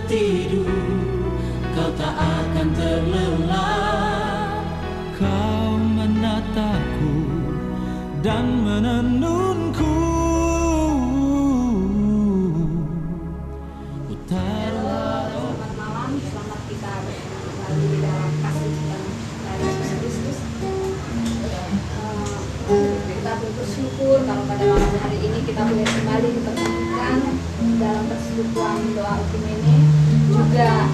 tertidur, kau tak akan terlelap. Kau menatapku dan menenunku. Selamat malam, selamat kita kembali di dalam kasih yang dari Yesus Kristus. Kita bersyukur kalau pada malam hari ini kita boleh kembali dipertemukan dalam persekutuan doa Ultimene. Juga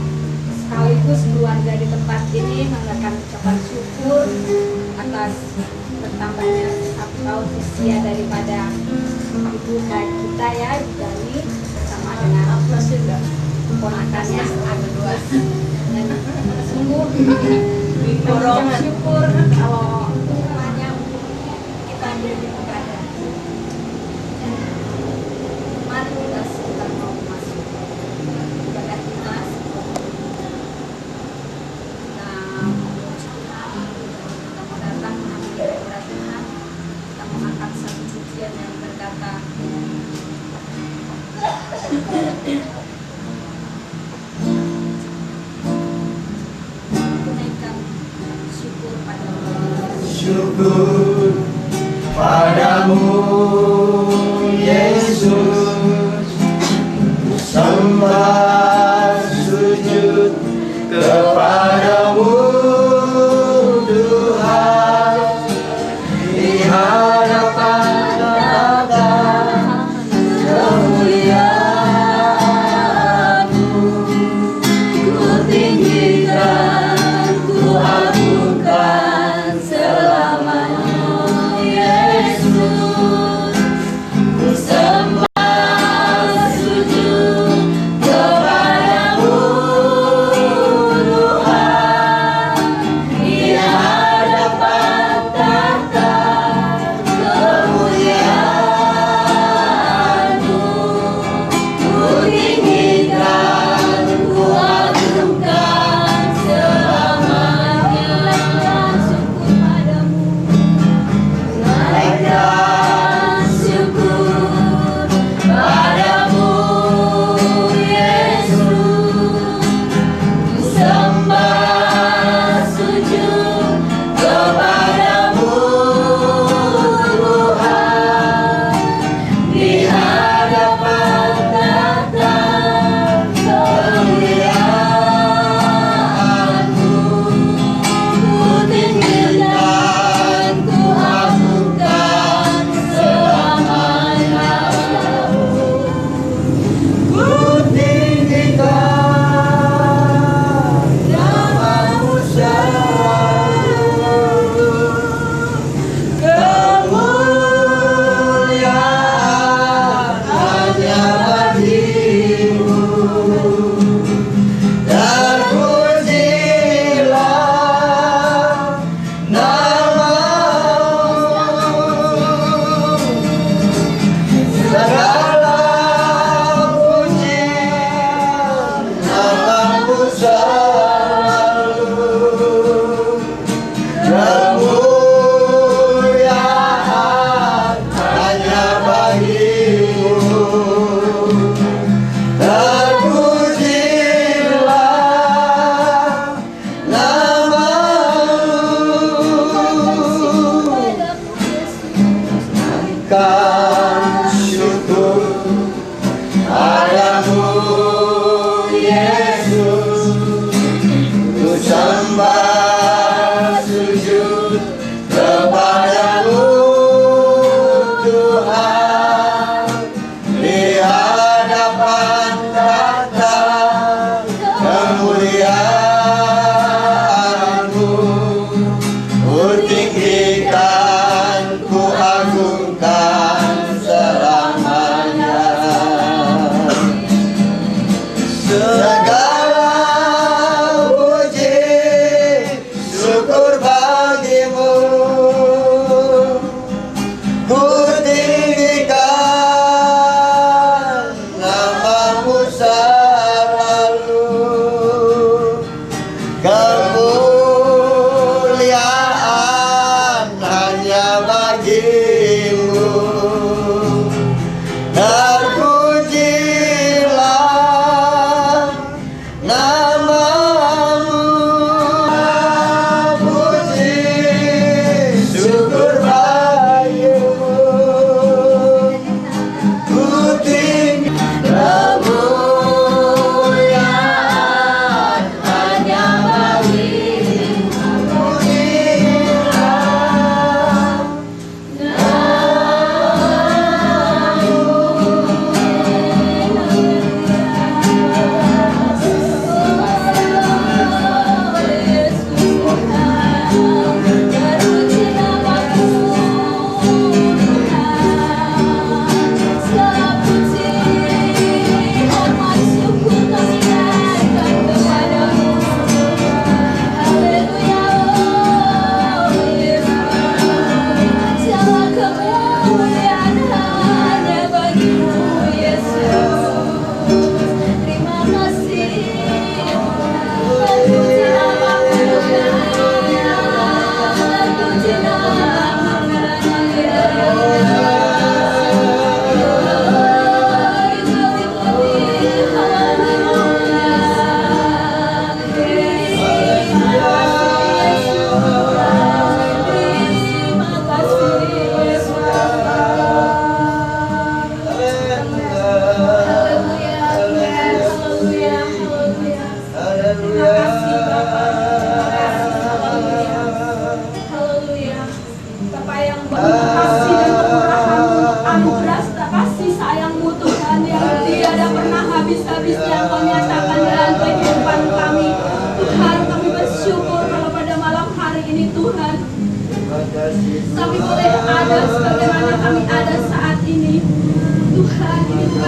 sekaligus keluarga di tempat ini mengucapkan ucapan syukur atas bertambahnya 1 tahun usia daripada ibu kita ya, Ibu Dani, bersama dengan ponakannya ada 2. Dan sungguh mengucap syukur kalau hanya kita berada. Mari kita mau masuk ibadah kita. Kita mau datang mengambil hadirat Tuhan. Kita mengangkat satu pujian yang berkata, tunaikan syukur padamu. Syukur padamu Yesus, sembah sujud kepadamu Tuhan, di hadapan tahta kemuliaan-Mu. Ku tinggikan, ku agungkan selamanya Yesus. Ku sembah sujud kepadamu Tuhan, di hadapan tahta kemuliaan-Mu. Ku tinggikan, ku agungkan selamanya. Syukur padamu, naikkan syukur padamu Yesus. Ku sembah sujud kepadamu Tuhan, di hadapan tahta kemuliaan-Mu. Ku tinggikan, ku agungkan selamanya. Ku tinggikan namamu selalu, kemuliaan hanya bagimu. Dan pujilah namamu, segala pujian namamu selalu, kemuliaan hanya bagimu. Dan pujilah namamu, naikkan syukur padamu Yesus. Ku sembah sujud kepadamu Tuhan, di hadapan tahta kemuliaan-Mu. Ku tinggikan, ku agungkan selamanya. Segala puji syukur bagimu. Ku tinggikan namamu selalu, kemuliaan hanya bagimu.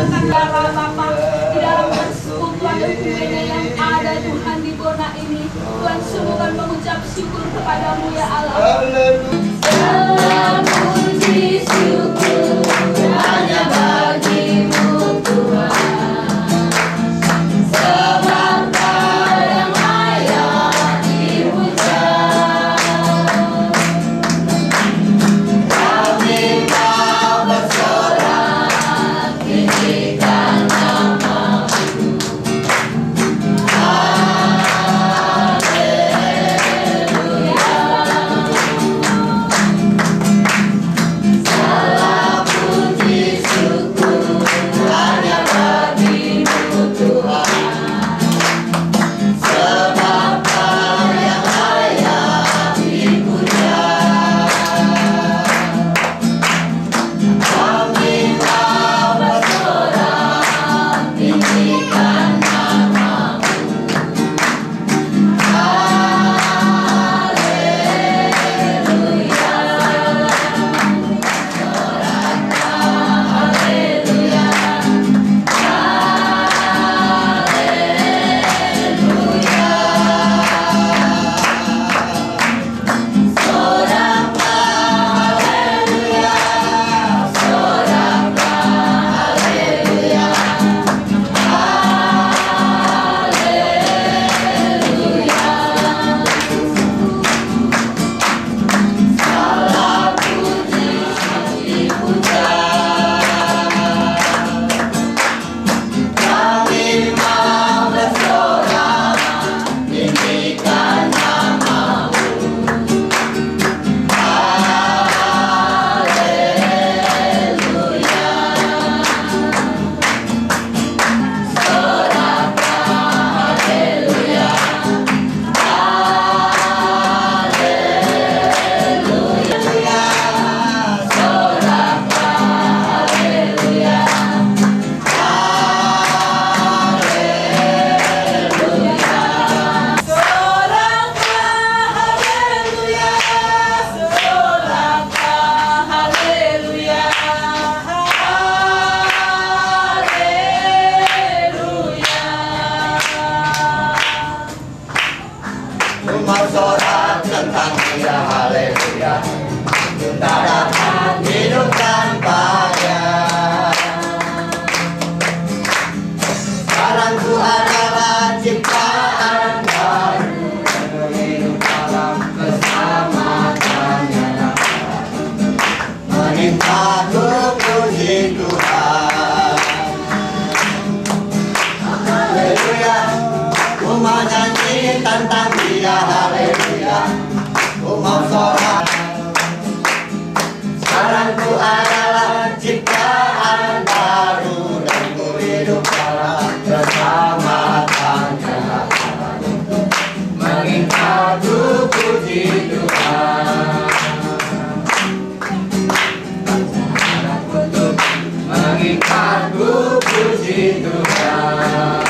menyatakan darah Bapa di dalam persekutuan Ekumene yang ada Tuhan di Bona ini. Tuhan sungguh kan mengucap syukur kepadamu ya Allah. Segala puji syukur hanya bagimu Tuhan, sebab Kau yang layak dipuja. Kami mau bersorak tinggikan nama-Mu. Segala puji syukur hanya bagimu Tuhan, sebab Kau yang layak dipuja. Kami mau bersorak tinggikan nama-Mu. Kami mau bersorak tinggikan nama-Mu. Mau sorak tentang Dia, haleluya. Tak dapat hidup tanpanya. Sekarang ku adalah ciptaan baru, dan hidup dalam keselamatannya. Meminta ku puji Tuhan, haleluya. Ku mau nyanyi tentang Dia, haleluya. Ku mau sorak. Sekarang ku adalah ciptaan baru, dan ku hidup dalam keselamatannya. Mengingat ku puji Tuhan, mengingat ku puji Tuhan.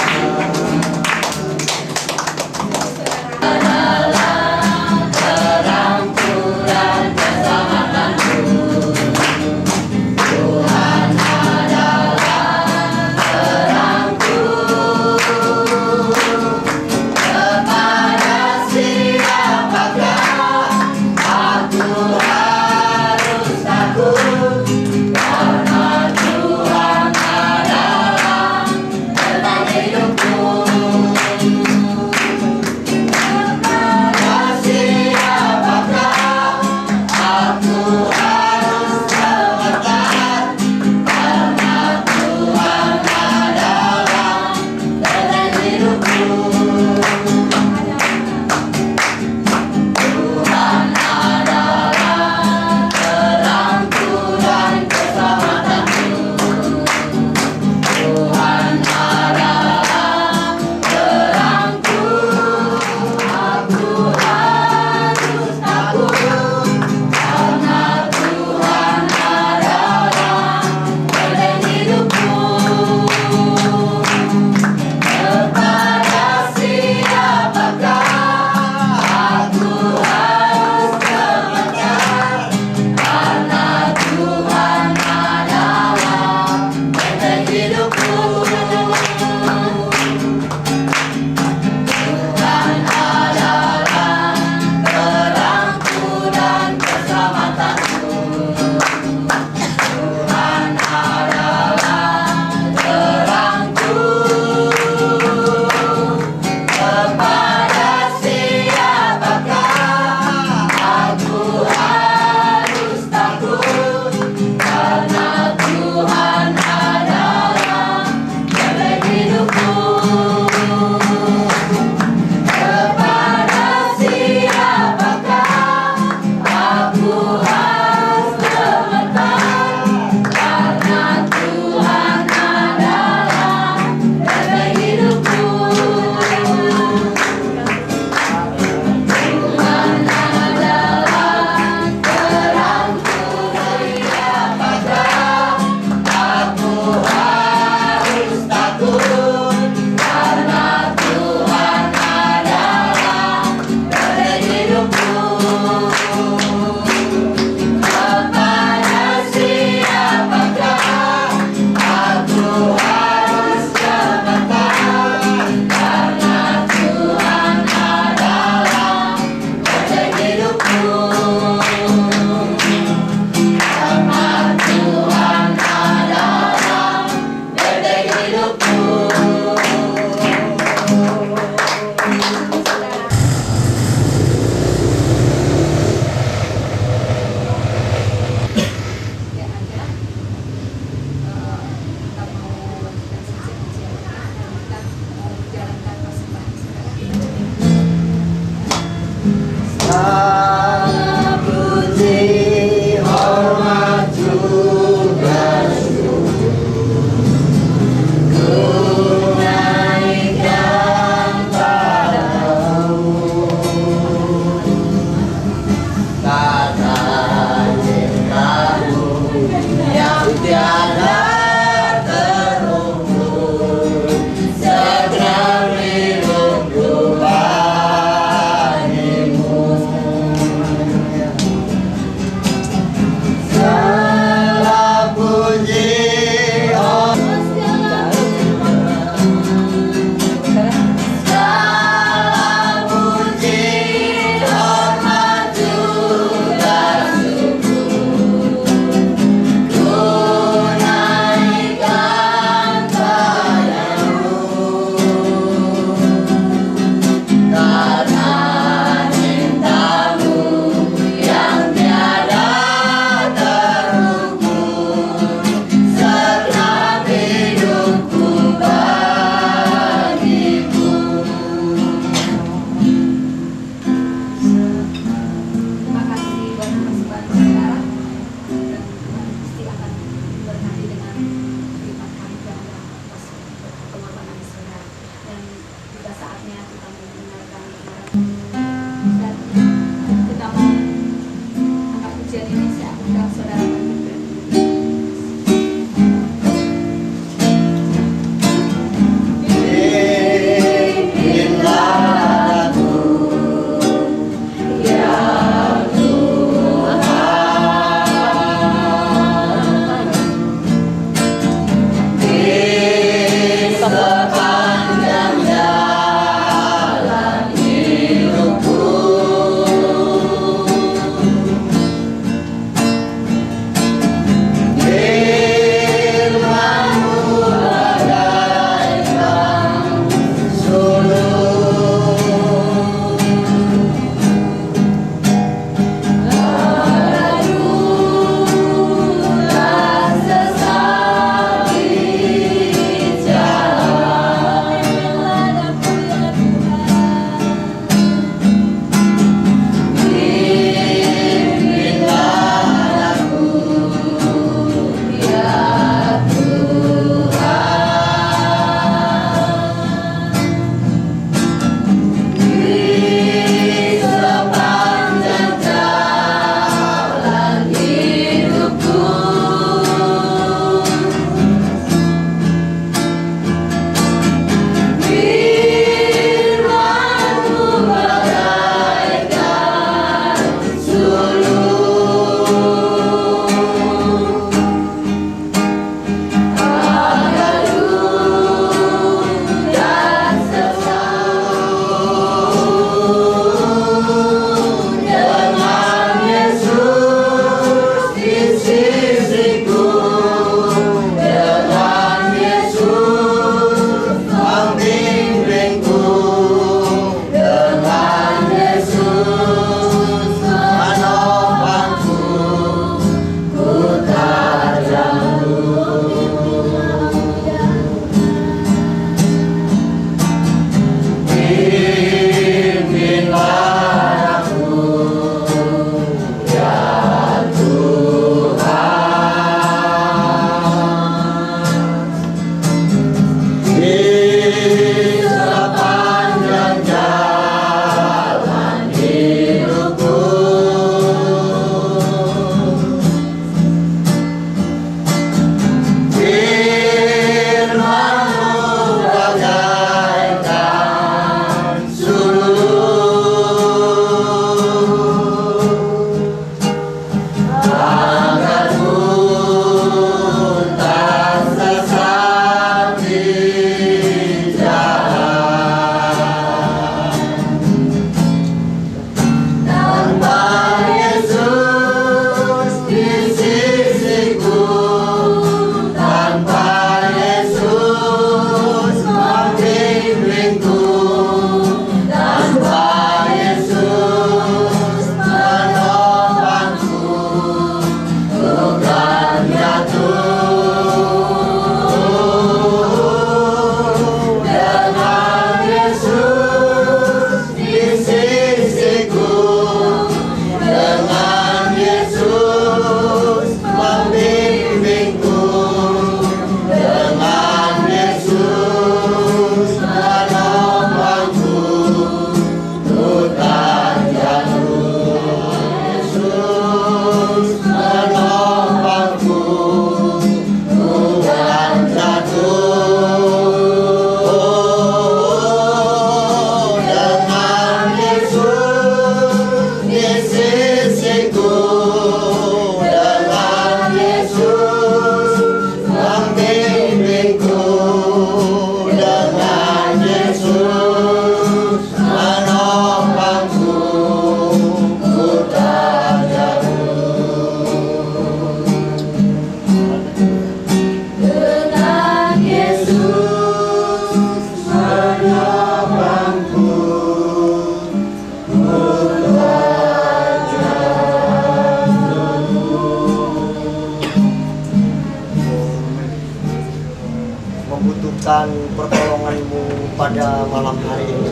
menyatakan pertolongan-Mu pada malam hari ini.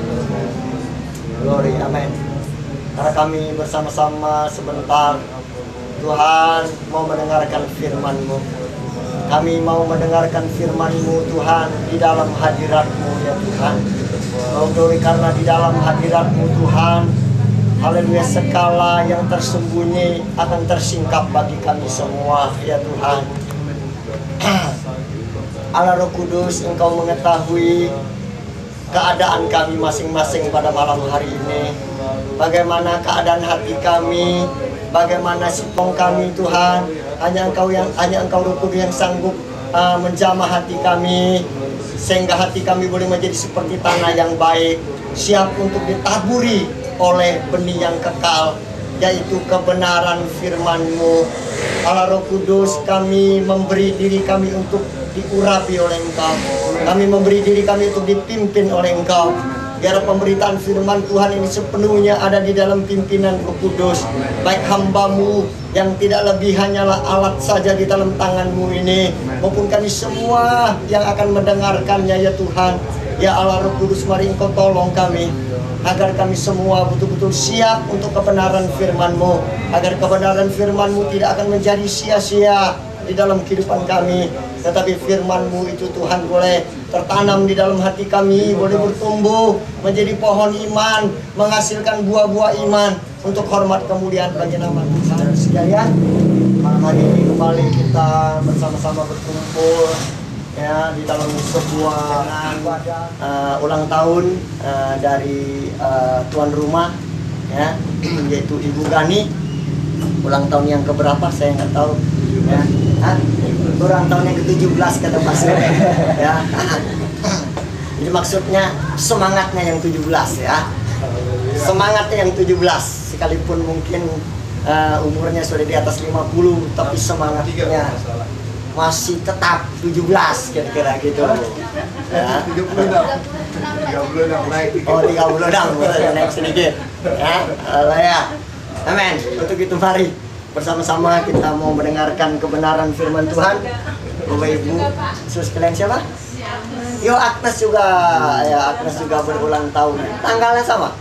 Glory, amin. Karena kami bersama-sama sebentar, Tuhan mau mendengarkan firman-Mu. Kami mau mendengarkan firman-Mu Tuhan di dalam hadirat-Mu ya Tuhan. Oh glory, karena di dalam hadirat-Mu Tuhan, haleluya, segala yang tersembunyi akan tersingkap bagi kami semua ya Tuhan. Allah Roh Kudus, Engkau mengetahui keadaan kami masing-masing pada malam hari ini. Bagaimana keadaan hati kami, bagaimana sipong kami Tuhan. Hanya Engkau Roh Kudus yang sanggup menjamah hati kami, sehingga hati kami boleh menjadi seperti tanah yang baik, siap untuk ditaburi oleh benih yang kekal, yaitu kebenaran firman-Mu. Allah Roh Kudus, kami memberi diri kami untuk diurapi oleh Engkau. Kami memberi diri kami untuk dipimpin oleh Engkau. Biar pemberitaan firman Tuhan ini sepenuhnya ada di dalam pimpinan Roh Kudus. Baik hamba-Mu yang tidak lebih hanyalah alat saja di dalam tangan-Mu ini, maupun kami semua yang akan mendengarkannya ya Tuhan. Ya Allah Roh Kudus, mari Engkau tolong kami, agar kami semua betul-betul siap untuk kebenaran firman-Mu. Agar kebenaran firman-Mu tidak akan menjadi sia-sia di dalam kehidupan kami, tetapi firman-Mu itu Tuhan boleh tertanam di dalam hati kami, boleh bertumbuh menjadi pohon iman, menghasilkan buah-buah iman untuk hormat kemuliaan bagi nama Tuhan. Sekalian, malam hari ini kembali kita bersama-sama berkumpul ya di dalam sebuah ulang tahun dari tuan rumah ya, yaitu Ibu Gani. Ulang tahun yang keberapa saya nggak tahu ya. Ulang tahun yang ke-17 kata Pak Sir ya. Jadi maksudnya semangatnya yang 17 ya. Semangatnya yang 17, sekalipun mungkin umurnya sudah di atas 50, tapi semangatnya masih tetap 17 kira-kira gitu ya. 36 naik. Oh 36 naik sedikit ya. Ya. Amin. Untuk itu mari bersama-sama kita mau mendengarkan kebenaran firman Tuhan. Bapak Ibu, sus kalian siapa? Yo, Agnes juga. Ya, Agnes juga berulang tahun. Tanggalnya sama?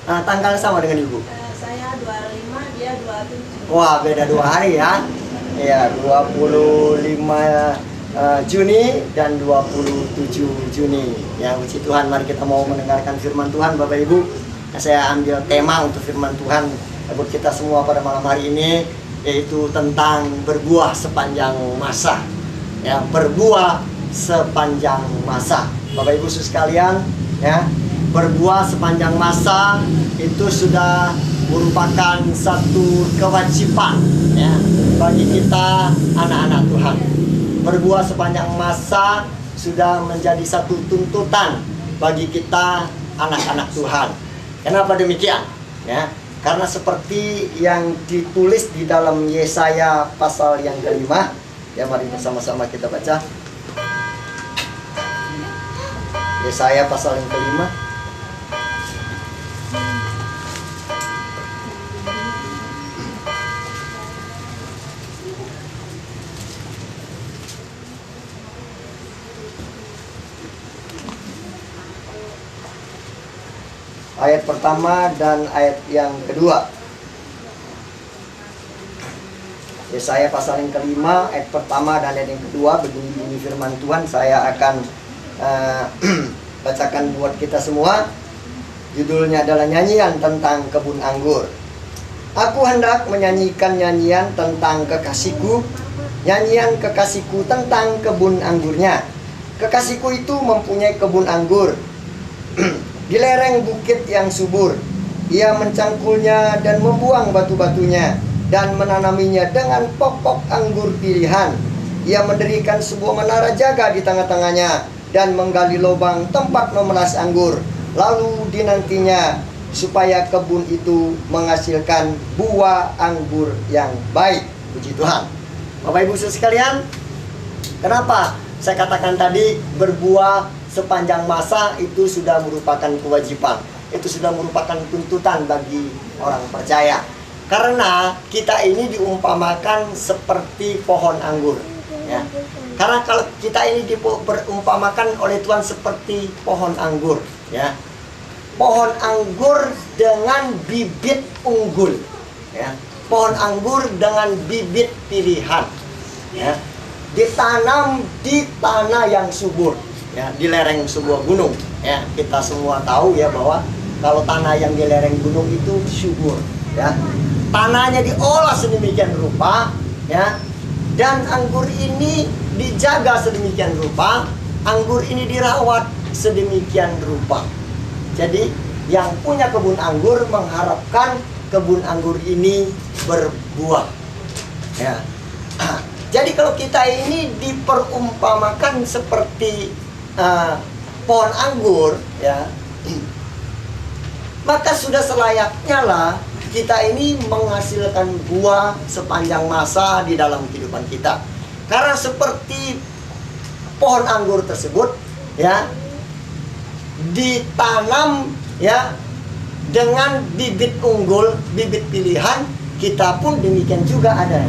Nah, tanggalnya sama dengan Ibu? Saya 25, dia 27. Wah, beda 2 hari ya. Ya, 25 Juni dan 27 Juni. Ya, puji Tuhan, mari kita mau mendengarkan firman Tuhan Bapak Ibu. Saya ambil tema untuk firman Tuhan buat kita semua pada malam hari ini, yaitu tentang berbuah sepanjang masa. Ya, berbuah sepanjang masa. Bapak Ibu sekalian, ya, berbuah sepanjang masa itu sudah merupakan satu kewajiban ya bagi kita anak-anak Tuhan. Berbuah sepanjang masa sudah menjadi satu tuntutan bagi kita anak-anak Tuhan. Kenapa demikian? Ya, karena seperti yang ditulis di dalam Yesaya pasal yang ke-5, ya mari bersama-sama kita baca. Yesaya pasal yang ke-5. Ayat pertama dan ayat yang kedua. Yesaya pasal yang ke-5 ayat pertama dan ayat yang kedua, begini firman Tuhan. Saya akan bacakan buat kita semua. Judulnya adalah nyanyian tentang kebun anggur. Aku hendak menyanyikan nyanyian tentang kekasihku, nyanyian kekasihku tentang kebun anggurnya. Kekasihku itu mempunyai kebun anggur di lereng bukit yang subur. Ia mencangkulnya dan membuang batu-batunya dan menanaminya dengan pokok anggur pilihan. Ia mendirikan sebuah menara jaga di tengah-tengahnya dan menggali lubang tempat memeras anggur. Lalu dinantinya supaya kebun itu menghasilkan buah anggur yang baik. Puji Tuhan. Bapak Ibu sekalian, kenapa saya katakan tadi berbuah sepanjang masa itu sudah merupakan kewajiban. Itu sudah merupakan tuntutan bagi orang percaya. Karena kita ini diumpamakan seperti pohon anggur ya. Karena kalau kita ini diperumpamakan oleh Tuhan seperti pohon anggur, ya. Pohon anggur dengan bibit unggul, ya. Pohon anggur dengan bibit pilihan, ya. Ditanam di tanah yang subur, ya, di lereng sebuah gunung, ya. Kita semua tahu ya bahwa kalau tanah yang di lereng gunung itu subur, ya. Tanahnya diolah sedemikian rupa, ya. Dan anggur ini dijaga sedemikian rupa, anggur ini dirawat sedemikian rupa. Jadi yang punya kebun anggur mengharapkan kebun anggur ini berbuah, ya. Jadi kalau kita ini diperumpamakan seperti pohon anggur, ya, maka sudah selayaknya lah kita ini menghasilkan buah sepanjang masa di dalam kehidupan kita. Karena seperti pohon anggur tersebut, ya, ditanam, ya, dengan bibit unggul, bibit pilihan, kita pun demikian juga ada,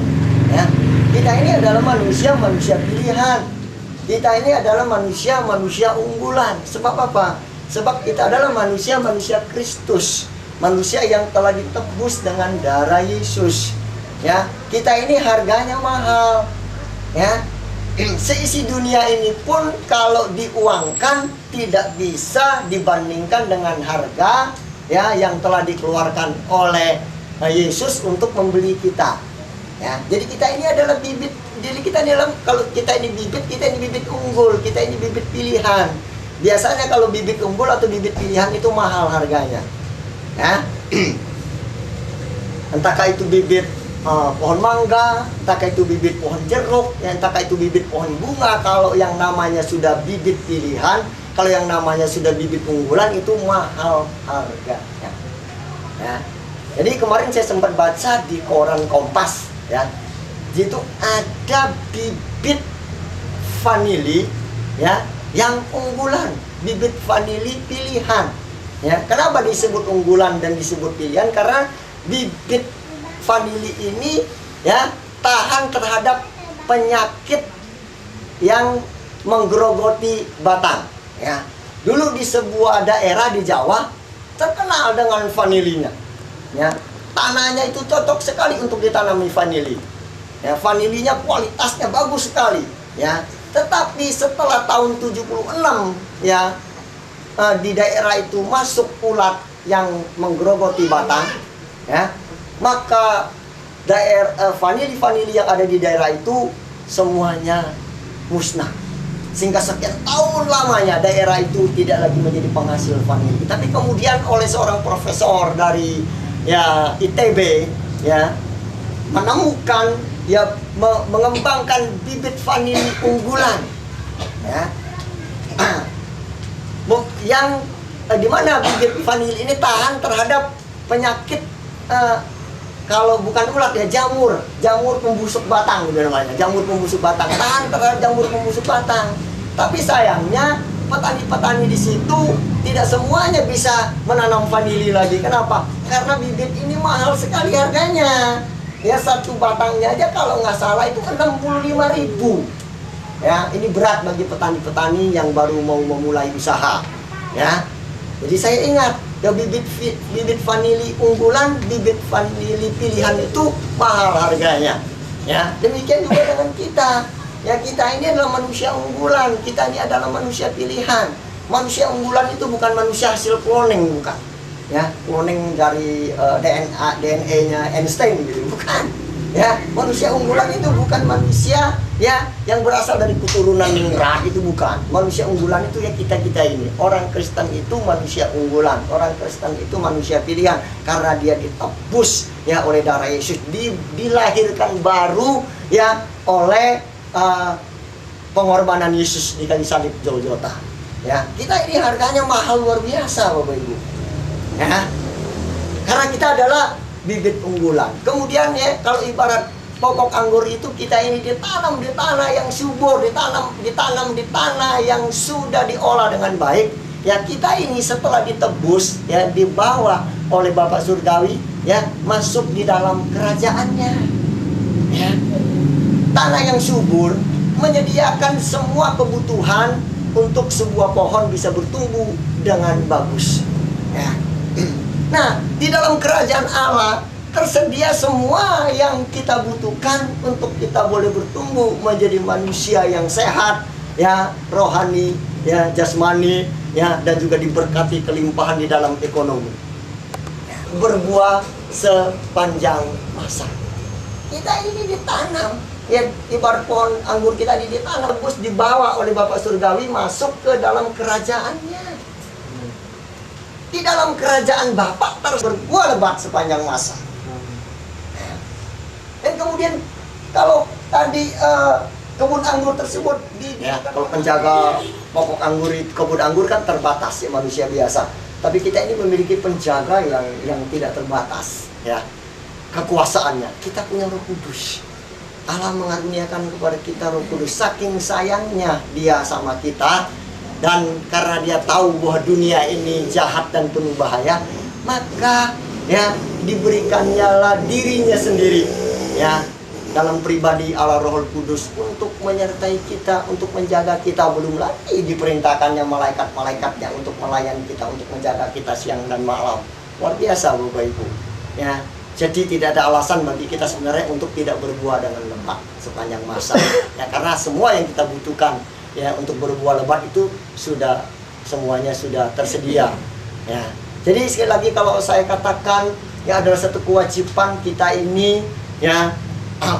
ya. Kita ini adalah manusia pilihan. Kita ini adalah manusia unggulan. Sebab apa? Sebab kita adalah manusia Kristus. Manusia yang telah ditebus dengan darah Yesus, ya. Kita ini harganya mahal, ya. Seisi dunia ini pun kalau diuangkan tidak bisa dibandingkan dengan harga, ya, yang telah dikeluarkan oleh Yesus untuk membeli kita, ya. Jadi kita ini adalah bibit. Jadi kita dalam, kalau kita ini bibit unggul, kita ini bibit pilihan. Biasanya kalau bibit unggul atau bibit pilihan itu mahal harganya, ya. Entahkah itu bibit pohon mangga, entahkah itu bibit pohon jeruk, ya, entahkah itu bibit pohon bunga. Kalau yang namanya sudah bibit pilihan, kalau yang namanya sudah bibit unggulan, itu mahal harganya, ya. Jadi kemarin saya sempat baca di koran Kompas, ya, itu ada bibit vanili, ya, yang unggulan, bibit vanili pilihan. Ya, kenapa disebut unggulan dan disebut pilihan? Karena bibit vanili ini, ya, tahan terhadap penyakit yang menggerogoti batang, ya. Dulu di sebuah daerah di Jawa terkenal dengan vanilinya, ya. Tanahnya itu cocok sekali untuk ditanami vanili, ya. Vanilinya kualitasnya bagus sekali, ya. Tetapi setelah tahun 76, ya, di daerah itu masuk ulat yang menggerogoti batang, ya, maka daerah vanili yang ada di daerah itu semuanya musnah. Sehingga sekian tahun lamanya daerah itu tidak lagi menjadi penghasil vanili. Tapi kemudian oleh seorang profesor dari, ya, ITB, ya, menemukan, ya, mengembangkan bibit vanili unggulan, ya, yang dimana bibit vanili ini tahan terhadap penyakit, kalau bukan ulat, ya, jamur pembusuk batang, gitu namanya, jamur pembusuk batang, tahan terhadap jamur pembusuk batang. Tapi sayangnya petani-petani di situ tidak semuanya bisa menanam vanili lagi. Kenapa? Karena bibit ini mahal sekali harganya, ya. Satu batangnya aja kalau nggak salah itu 65.000. Ya, ini berat bagi petani-petani yang baru mau memulai usaha, ya. Jadi saya ingat, ya, bibit vanili unggulan, bibit vanili pilihan itu mahal harganya, ya. Demikian juga dengan kita, ya. Kita ini adalah manusia unggulan, kita ini adalah manusia pilihan. Manusia unggulan itu bukan manusia hasil cloning, bukan, ya. Cloning dari DNA-nya Einstein, gitu, bukan. Ya, manusia unggulan itu bukan manusia, ya, yang berasal dari keturunan Ningrat, itu bukan. Manusia unggulan itu, ya, kita ini. Orang Kristen itu manusia unggulan, orang Kristen itu manusia pilihan karena dia ditebus, ya, oleh darah Yesus, dilahirkan baru, ya, oleh pengorbanan Yesus di kayu salib Golgota. Ya, kita ini harganya mahal luar biasa, Bapak Ibu. Ya. Karena kita adalah bibit unggulan. Kemudian, ya, kalau ibarat pokok anggur itu, kita ini ditanam di tanah yang subur, ditanam di tanah yang sudah diolah dengan baik. Ya, kita ini setelah ditebus, ya, dibawa oleh Bapa Surgawi, ya, masuk di dalam kerajaannya. Ya. Tanah yang subur menyediakan semua kebutuhan untuk sebuah pohon bisa bertumbuh dengan bagus. Ya. Nah, di dalam kerajaan Allah tersedia semua yang kita butuhkan untuk kita boleh bertumbuh menjadi manusia yang sehat, ya, rohani, ya, jasmani, ya, dan juga diberkati kelimpahan di dalam ekonomi. Berbuah sepanjang masa. Kita ini ditanam, ya, ibarat pohon anggur kita ini ditanam, terus dibawa oleh Bapak Surgawi masuk ke dalam kerajaannya. Di dalam kerajaan Bapak terus berbuah lebat sepanjang masa. Dan kemudian kalau tadi kebun anggur tersebut ya, kalau penjaga pokok anggur, kebun anggur kan terbatas ya, manusia biasa. Tapi kita ini memiliki penjaga yang tidak terbatas, ya, kekuasaannya. Kita punya Roh Kudus. Allah mengaruniakan kepada kita Roh Kudus. Saking sayangnya Dia sama kita, dan karena Dia tahu bahwa dunia ini jahat dan penuh bahaya, maka ya diberikannya lah dirinya sendiri, ya, dalam pribadi Allah Roh Kudus untuk menyertai kita, untuk menjaga kita. Belum lagi diperintahkannya malaikat-malaikatnya untuk melayani kita, untuk menjaga kita siang dan malam. Luar biasa Bapak Ibu, ya. Jadi tidak ada alasan bagi kita sebenarnya untuk tidak berbuah dengan lebat sepanjang masa, ya, karena semua yang kita butuhkan, ya, untuk berbuah lebat itu sudah semuanya sudah tersedia, ya. Jadi sekali lagi kalau saya katakan, ya, adalah satu kewajiban kita ini, ya,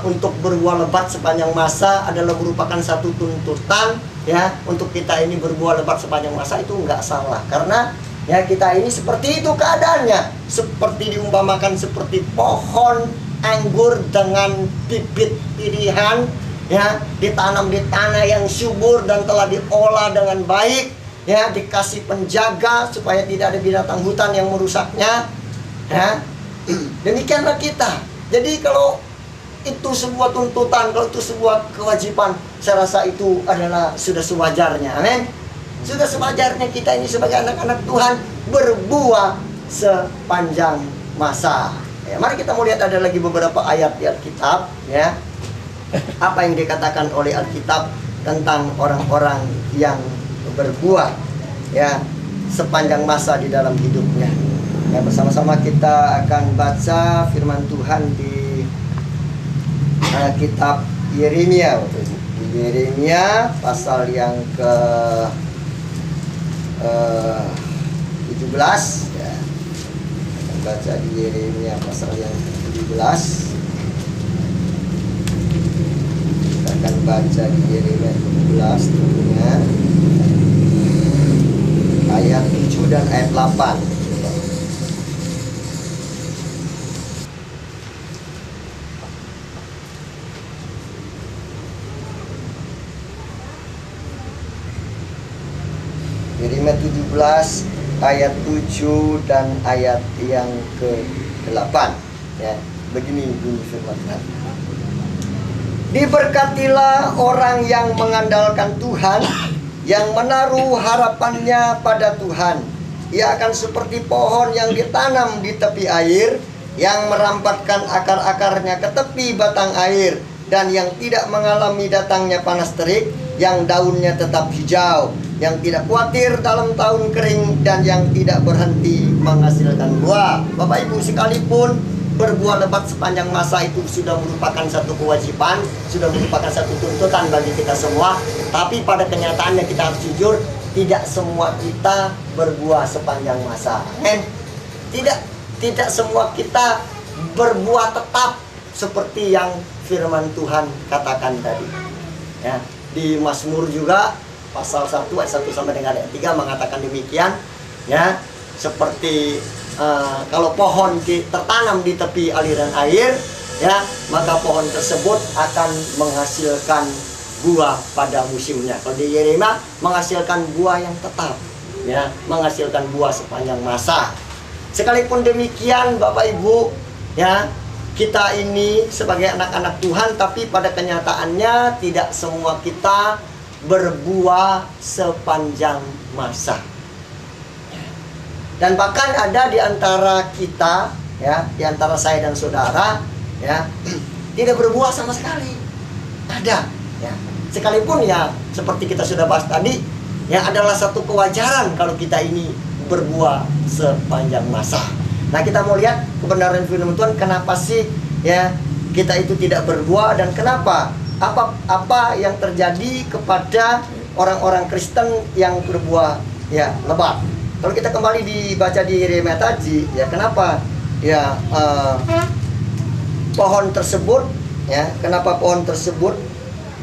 untuk berbuah lebat sepanjang masa adalah merupakan satu tuntutan, ya, untuk kita ini berbuah lebat sepanjang masa. Itu nggak salah, karena ya kita ini seperti itu keadaannya, seperti diumpamakan seperti pohon anggur dengan bibit pilihan, ya, ditanam di tanah yang subur dan telah diolah dengan baik, ya, dikasih penjaga supaya tidak ada binatang hutan yang merusaknya, ya. Demikianlah kita. Jadi kalau itu sebuah tuntutan, kalau itu sebuah kewajiban, saya rasa itu adalah sudah sewajarnya. Amin. Sudah sewajarnya kita ini sebagai anak-anak Tuhan berbuah sepanjang masa. Ya, mari kita mau lihat ada lagi beberapa ayat di Alkitab, ya. Apa yang dikatakan oleh Alkitab tentang orang-orang yang berbuah, ya, sepanjang masa di dalam hidupnya. Ya, bersama-sama kita akan baca firman Tuhan di kitab Yeremia. Di Yeremia pasal yang ke 17, ya. Kita baca di Yeremia pasal yang ke 17. Kita akan baca di Yeremia 17 tentunya ayat 7 dan ayat 8. Yeremia 17 ayat 7 dan ayat yang ke-8, ya. Begini bunyi firman Tuhan. Diberkatilah orang yang mengandalkan Tuhan, yang menaruh harapannya pada Tuhan. Ia akan seperti pohon yang ditanam di tepi air, yang merampatkan akar-akarnya ke tepi batang air, dan yang tidak mengalami datangnya panas terik, yang daunnya tetap hijau, yang tidak khawatir dalam tahun kering, dan yang tidak berhenti menghasilkan buah. Bapak Ibu, sekalipun berbuah lebat sepanjang masa itu sudah merupakan satu kewajiban, sudah merupakan satu tuntutan bagi kita semua. Tapi pada kenyataannya kita harus jujur, tidak semua kita berbuah sepanjang masa. Tidak semua kita berbuah tetap seperti yang firman Tuhan katakan tadi. Ya, di Mazmur juga pasal 1 ayat 1 sampai dengan ayat 3 mengatakan demikian, ya, seperti kalau pohon tertanam di tepi aliran air, ya, maka pohon tersebut akan menghasilkan buah pada musimnya. Kalau di Yeremia menghasilkan buah yang tetap, ya, menghasilkan buah sepanjang masa. Sekalipun demikian Bapak Ibu, ya, kita ini sebagai anak-anak Tuhan, tapi pada kenyataannya tidak semua kita berbuah sepanjang masa. Dan bahkan ada di antara kita, ya, di antara saya dan saudara, ya, tidak berbuah sama sekali. Ada, ya. Sekalipun ya seperti kita sudah bahas tadi, ya adalah satu kewajaran kalau kita ini berbuah sepanjang masa. Nah, kita mau lihat kebenaran firman Tuhan, kenapa sih ya kita itu tidak berbuah, dan kenapa apa yang terjadi kepada orang-orang Kristen yang berbuah ya lebat. Kalau kita kembali dibaca di Yeremia tadi, ya kenapa ya pohon tersebut ya, kenapa pohon tersebut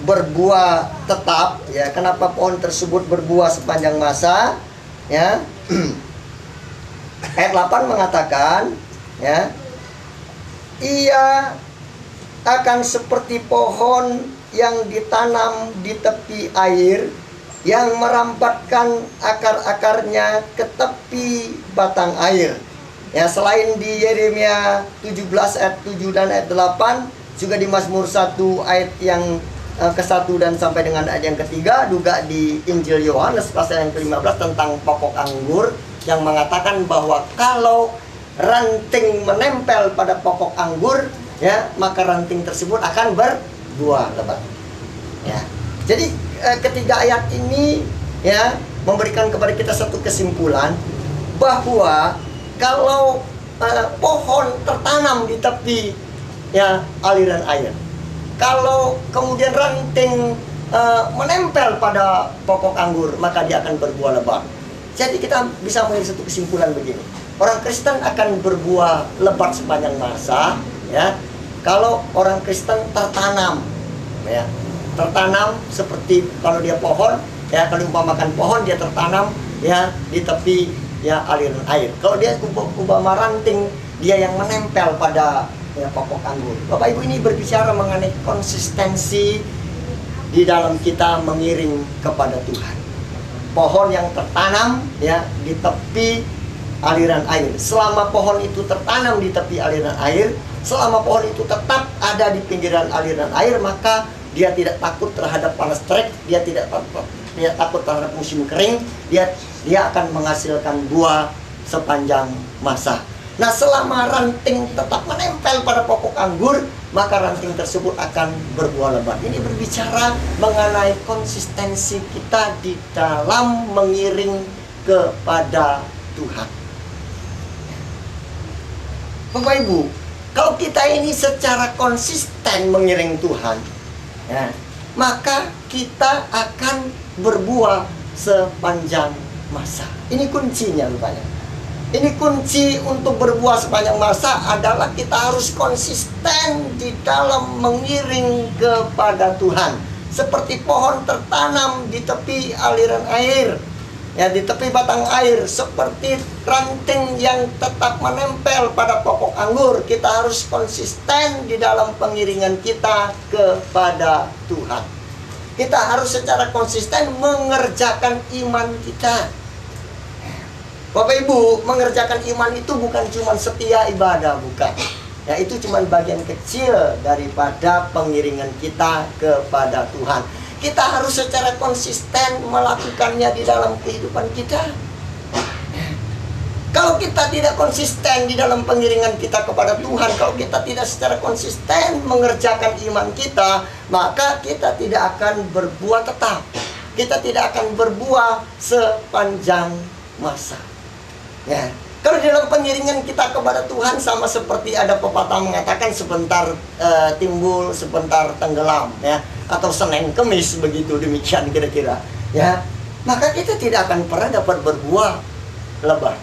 berbuah tetap ya, kenapa pohon tersebut berbuah sepanjang masa ya. Ayat 8 mengatakan ya, ia akan seperti pohon yang ditanam di tepi air, yang merampatkan akar-akarnya ke tepi batang air. Ya, selain di Yeremia 17 ayat 7 dan ayat 8, juga di Mazmur 1 ayat yang ke-1 dan sampai dengan ayat yang ketiga, juga di Injil Yohanes pasal yang ke-15 tentang pokok anggur, yang mengatakan bahwa kalau ranting menempel pada pokok anggur ya, maka ranting tersebut akan berbuah lebat. Ya. Jadi ketiga ayat ini ya memberikan kepada kita satu kesimpulan bahwa kalau pohon tertanam di tepi ya aliran air, kalau kemudian ranting menempel pada pokok anggur, maka dia akan berbuah lebat. Jadi kita bisa mengambil satu kesimpulan begini, orang Kristen akan berbuah lebat sepanjang masa ya kalau orang Kristen tertanam ya, tertanam seperti kalau dia pohon ya, kalau umpamakan pohon dia tertanam ya di tepi ya aliran air. Kalau dia umpama ranting, dia yang menempel pada ya pokok anggur. Bapak Ibu, ini berbicara mengenai konsistensi di dalam kita mengiring kepada Tuhan. Pohon yang tertanam ya di tepi aliran air. Selama pohon itu tertanam di tepi aliran air, selama pohon itu tetap ada di pinggiran aliran air, maka dia tidak takut terhadap panas terik, dia tidak takut terhadap musim kering, dia akan menghasilkan buah sepanjang masa. Nah, selama ranting tetap menempel pada pokok anggur, maka ranting tersebut akan berbuah lebat. Ini berbicara mengenai konsistensi kita di dalam mengiring kepada Tuhan. Bapak Ibu, kalau kita ini secara konsisten mengiring Tuhan ya, maka kita akan berbuah sepanjang masa. Ini kuncinya rupanya. Ini kunci untuk berbuah sepanjang masa adalah kita harus konsisten di dalam mengiring kepada Tuhan. Seperti pohon tertanam di tepi aliran air, ya di tepi batang air, seperti ranting yang tetap menempel pada pokok anggur, kita harus konsisten di dalam pengiringan kita kepada Tuhan. Kita harus secara konsisten mengerjakan iman kita. Bapak Ibu, mengerjakan iman itu bukan cuma setia ibadah, bukan. Ya, itu cuma bagian kecil daripada pengiringan kita kepada Tuhan. Kita harus secara konsisten melakukannya di dalam kehidupan kita. Kalau kita tidak konsisten di dalam pengiringan kita kepada Tuhan, kalau kita tidak secara konsisten mengerjakan iman kita, maka kita tidak akan berbuah tetap. Kita tidak akan berbuah sepanjang masa. Ya, kalau dalam pengiringan kita kepada Tuhan sama seperti ada pepatah mengatakan sebentar timbul, sebentar tenggelam, ya, atau Senin Kemis begitu, demikian kira-kira. Ya, maka kita tidak akan pernah dapat berbuah lebat,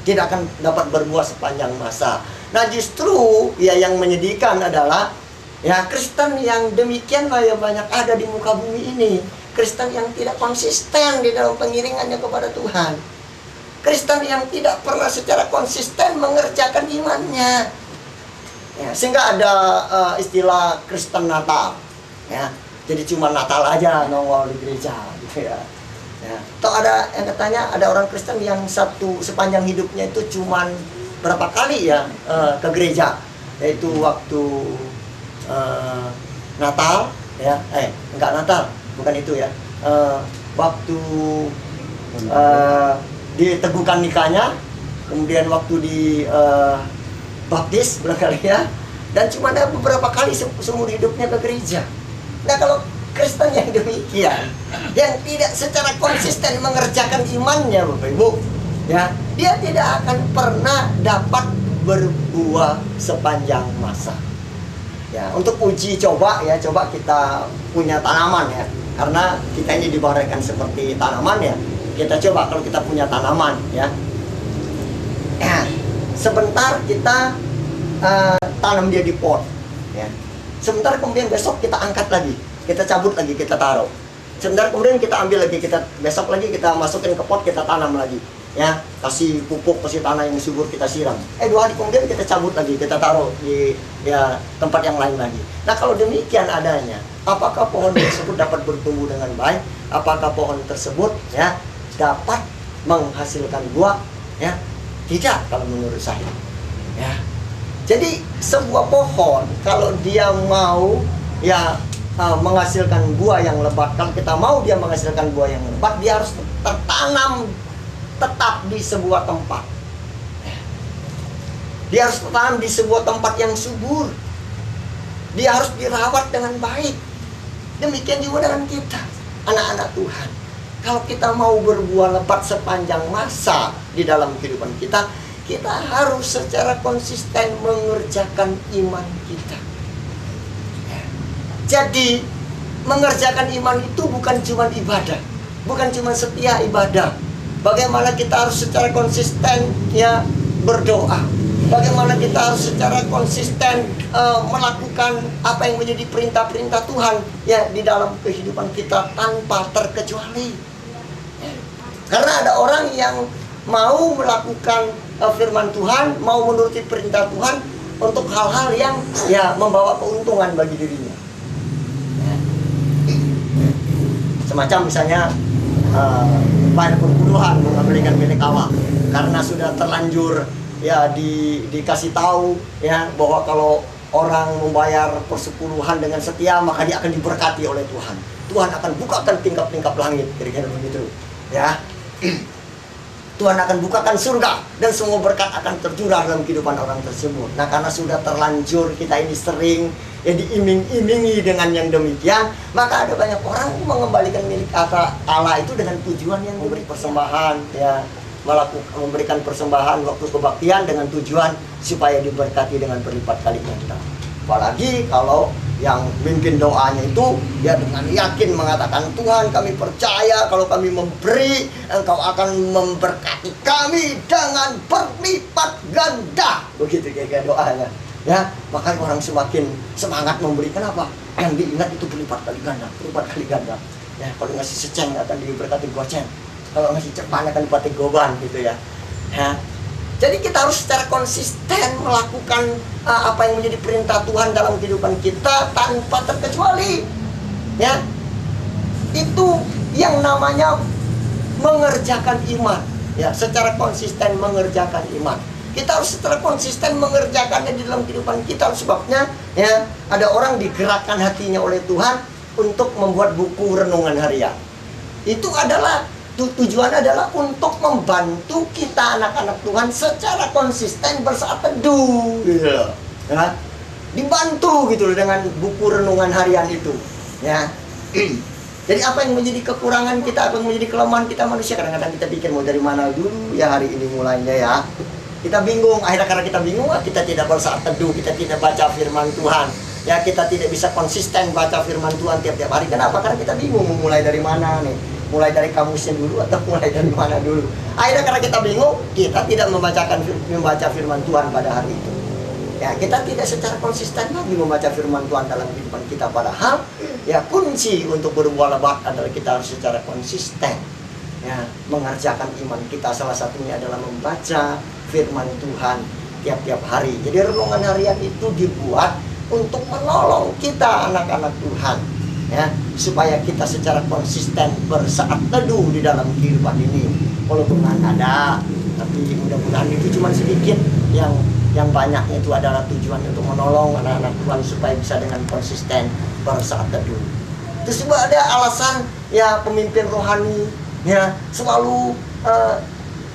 tidak akan dapat berbuah sepanjang masa. Nah, justru ya yang menyedihkan adalah ya Kristen yang demikianlah yang banyak ada di muka bumi ini. Kristen yang tidak konsisten di dalam pengiringannya kepada Tuhan. Kristen yang tidak pernah secara konsisten mengerjakan imannya. Ya, sehingga ada istilah Kristen Natal. Ya, jadi cuma Natal aja nongol di gereja gitu ya. Ya. Atau ada yang katanya ada orang Kristen yang sepanjang hidupnya itu cuma berapa kali ya ke gereja, yaitu waktu Natal ya, enggak Natal, bukan itu ya. Waktu diteguhkan nikahnya, kemudian waktu di baptis barangkali ya, dan cuma ada beberapa kali seumur hidupnya ke gereja. Nah, kalau Kristen yang demikian, yang tidak secara konsisten mengerjakan imannya, Bapak Ibu, ya, dia tidak akan pernah dapat berbuah sepanjang masa. Ya, untuk uji coba ya, coba kita punya tanaman ya, karena kita ini dibahagiakan seperti tanaman ya. Kita coba kalau kita punya tanaman ya, sebentar kita tanam dia di pot ya. Sebentar kemudian besok kita angkat lagi, kita cabut lagi, kita taruh. Sebentar kemudian kita ambil lagi, kita besok lagi kita masukin ke pot, kita tanam lagi ya, kasih pupuk, kasih tanah yang subur, kita siram. 2 hari kemudian kita cabut lagi, kita taruh di ya tempat yang lain lagi. Nah, kalau demikian adanya, apakah pohon tersebut dapat bertumbuh dengan baik? Apakah pohon tersebut ya dapat menghasilkan buah? Ya, tidak kalau menurut saya. Ya. Jadi sebuah pohon kalau dia mau ya menghasilkan buah yang lebat, kalau kita mau dia menghasilkan buah yang lebat, dia harus tertanam tetap di sebuah tempat. Dia harus tertanam di sebuah tempat yang subur. Dia harus dirawat dengan baik. Demikian juga dengan kita, anak-anak Tuhan. Kalau kita mau berbuah lebat sepanjang masa di dalam kehidupan kita, kita harus secara konsisten mengerjakan iman kita. Jadi, mengerjakan iman itu bukan cuma ibadah, bukan cuma setia ibadah. Bagaimana kita harus secara konsisten ya berdoa. Bagaimana kita harus secara konsisten melakukan apa yang menjadi perintah-perintah Tuhan ya di dalam kehidupan kita tanpa terkecuali. Karena ada orang yang mau melakukan firman Tuhan, mau menuruti perintah Tuhan untuk hal-hal yang ya membawa keuntungan bagi dirinya. Semacam misalnya bayar perpuluhan mengembalikan milik Allah karena sudah terlanjur ya dikasih tahu ya bahwa kalau orang membayar persepuluhan dengan setia maka dia akan diberkati oleh Tuhan. Tuhan akan bukakan tingkap-tingkap langit, kira-kira begitu ya. Tuhan akan bukakan surga dan semua berkat akan tercurah dalam kehidupan orang tersebut. Nah, karena sudah terlanjur kita ini sering ya diiming-imingi dengan yang demikian, maka ada banyak orang mengembalikan milik Allah itu dengan tujuan yang memberi persembahan ya, memberikan persembahan waktu kebaktian dengan tujuan supaya diberkati dengan berlipat kali ganda. Apalagi kalau yang mimpin doanya itu ya dengan yakin mengatakan, Tuhan kami percaya kalau kami memberi, Engkau akan memberkati kami dengan berlipat ganda. Begitu kayak doanya ya, makanya orang semakin semangat memberi. Kenapa? Yang diingat itu berlipat kali ganda, berlipat kali ganda ya. Kalau ngasih seceng akan diberkati goceng, kalau ngasih cepan akan diberkati goban gitu ya. Jadi kita harus secara konsisten melakukan apa yang menjadi perintah Tuhan dalam kehidupan kita tanpa terkecuali. Ya, itu yang namanya mengerjakan iman. Ya, secara konsisten mengerjakan iman. Kita harus secara konsisten mengerjakannya di dalam kehidupan kita. Sebabnya, ya, ada orang digerakkan hatinya oleh Tuhan untuk membuat buku renungan harian. Itu adalah tujuan adalah untuk membantu kita anak-anak Tuhan secara konsisten bersaat teduh gitu loh. Ya. Dibantu gitu loh dengan buku renungan harian itu ya. Jadi apa yang menjadi kekurangan kita, apa yang menjadi kelemahan kita manusia, kadang-kadang kita pikir mau dari mana dulu ya hari ini mulainya ya. Kita bingung, akhirnya karena kita bingung kita tidak bersaat teduh, kita tidak baca firman Tuhan ya, kita tidak bisa konsisten baca firman Tuhan tiap-tiap hari. Kenapa? Karena kita bingung mulai dari mana nih. Mulai dari kamusnya dulu atau mulai dari mana dulu. Akhirnya karena kita bingung, kita tidak membaca firman Tuhan pada hari itu. Ya, kita tidak secara konsisten lagi membaca firman Tuhan dalam kehidupan kita. Padahal ya kunci untuk berbuah lebat adalah kita harus secara konsisten ya mengerjakan iman kita. Salah satunya adalah membaca firman Tuhan tiap-tiap hari. Jadi renungan harian itu dibuat untuk menolong kita anak-anak Tuhan ya, supaya kita secara konsisten bersaat teduh di dalam kehidupan ini. Walaupun ada, tapi mudah-mudahan itu cuma sedikit. Yang banyaknya itu adalah tujuan untuk menolong anak-anak Tuhan supaya bisa dengan konsisten bersaat teduh. Terus juga ada alasan ya, pemimpin rohani ya selalu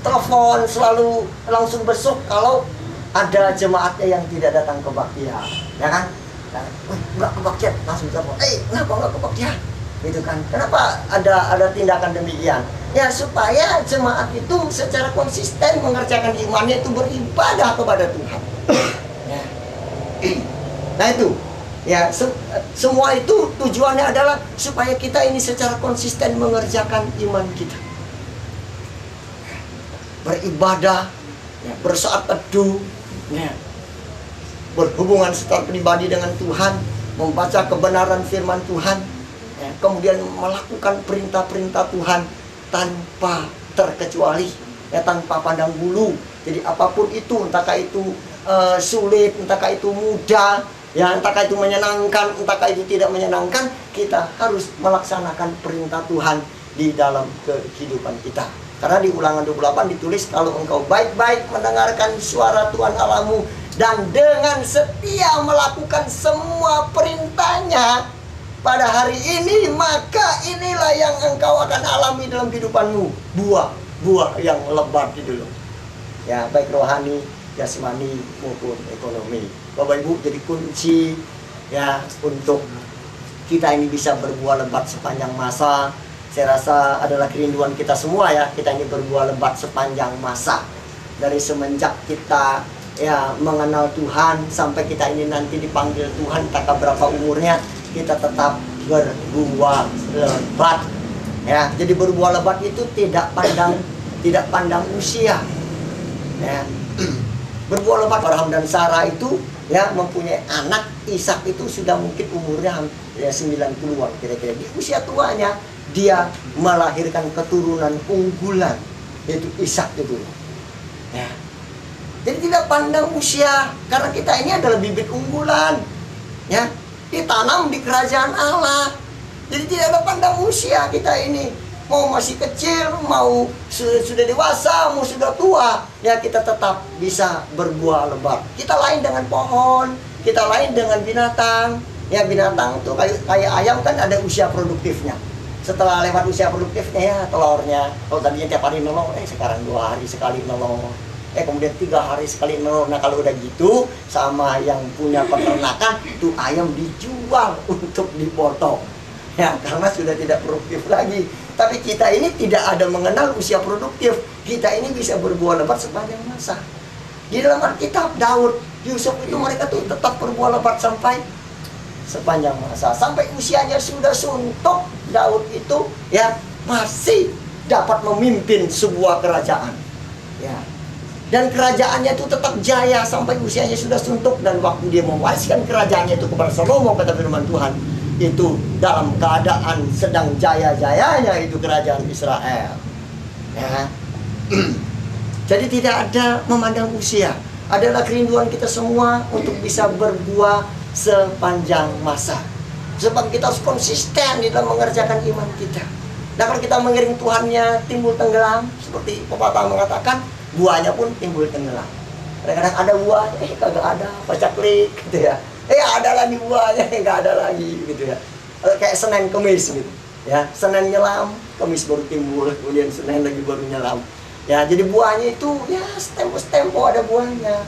telepon, selalu langsung besok kalau ada jemaatnya yang tidak datang ke kebaktian, ya kan? Nggak kebaktian, langsung telepon, kenapa nggak kebaktian? Gitu kan? Kenapa ada tindakan demikian? Ya supaya jemaat itu secara konsisten mengerjakan imannya itu beribadah kepada Tuhan. Ya. Nah itu, ya semua itu tujuannya adalah supaya kita ini secara konsisten mengerjakan iman kita. Beribadah, ya, bersaat teduh, ya, berhubungan secara pribadi dengan Tuhan, membaca kebenaran firman Tuhan, ya, kemudian melakukan perintah-perintah Tuhan tanpa terkecuali, ya, tanpa pandang bulu. Jadi apapun itu, entahkah itu sulit, entahkah itu mudah, ya, entahkah itu menyenangkan, entahkah itu tidak menyenangkan, kita harus melaksanakan perintah Tuhan di dalam kehidupan kita. Karena di Ulangan 28 ditulis, kalau engkau baik-baik mendengarkan suara Tuhan Allahmu dan dengan setia melakukan semua perintahnya pada hari ini, maka inilah yang engkau akan alami dalam kehidupanmu, buah yang lebat di dalam, ya, baik rohani, jasmani maupun ekonomi. Bapak Ibu, jadi kunci, ya, untuk kita ini bisa berbuah lebat sepanjang masa. Saya rasa adalah kerinduan kita semua, ya, kita ini berbuah lebat sepanjang masa. Dari semenjak kita, ya, mengenal Tuhan sampai kita ini nanti dipanggil Tuhan, tak berapa umurnya, kita tetap berbuah lebat, ya. Jadi berbuah lebat itu tidak pandang usia, ya. Berbuah lebat. Abraham dan Sarah itu, ya, mempunyai anak Ishak itu sudah mungkin umurnya, ya, 90-an kira-kira. Di usia tuanya dia melahirkan keturunan unggulan, yaitu Ishak itu, ya. Jadi tidak pandang usia, karena kita ini adalah bibit unggulan, ya, ditanam di kerajaan Allah. Jadi tidak ada pandang usia kita ini, mau masih kecil, mau sudah dewasa, mau sudah tua, ya, kita tetap bisa berbuah lebat. Kita lain dengan pohon, kita lain dengan binatang, ya. Binatang tuh kayak ayam kan ada usia produktifnya. Setelah lewat usia produktifnya, ya, telurnya, kalau tadinya tiap hari nolong, sekarang 2 hari sekali nolong, kemudian 3 hari sekali nolong. Nah, kalau udah gitu, sama yang punya peternakan, tuh ayam dijual untuk dipotong, ya, karena sudah tidak produktif lagi. Tapi kita ini tidak ada mengenal usia produktif. Kita ini bisa berbuah lebat sepanjang masa. Di dalam Alkitab, Daud, Yusuf itu mereka tuh tetap berbuah lebat sampai sepanjang masa. Sampai usianya sudah suntuk, Daud itu, ya, masih dapat memimpin sebuah kerajaan, ya. Dan kerajaannya itu tetap jaya sampai usianya sudah suntuk. Dan waktu dia mewariskan kerajaannya itu kepada Salomo, kata firman Tuhan, itu dalam keadaan sedang jaya-jayanya itu kerajaan Israel, ya. Jadi tidak ada memandang usia. Adalah kerinduan kita semua untuk bisa berbuah sepanjang masa. Sebab kita harus konsisten di dalam mengerjakan iman kita. Nah, kalau kita mengiring Tuhannya timbul tenggelam, seperti pepatah mengatakan, buahnya pun timbul tenggelam. Kadang-kadang ada buah, kagak ada, pacaklik, gitu ya. Ada lagi buahnya, nggak ada lagi, gitu ya. Kayak Senin Kemis, gitu, ya. Senin nyelam, Kemis baru timbul, kemudian Senin lagi baru nyelam. Ya, jadi buahnya itu, ya, setempo ada buahnya.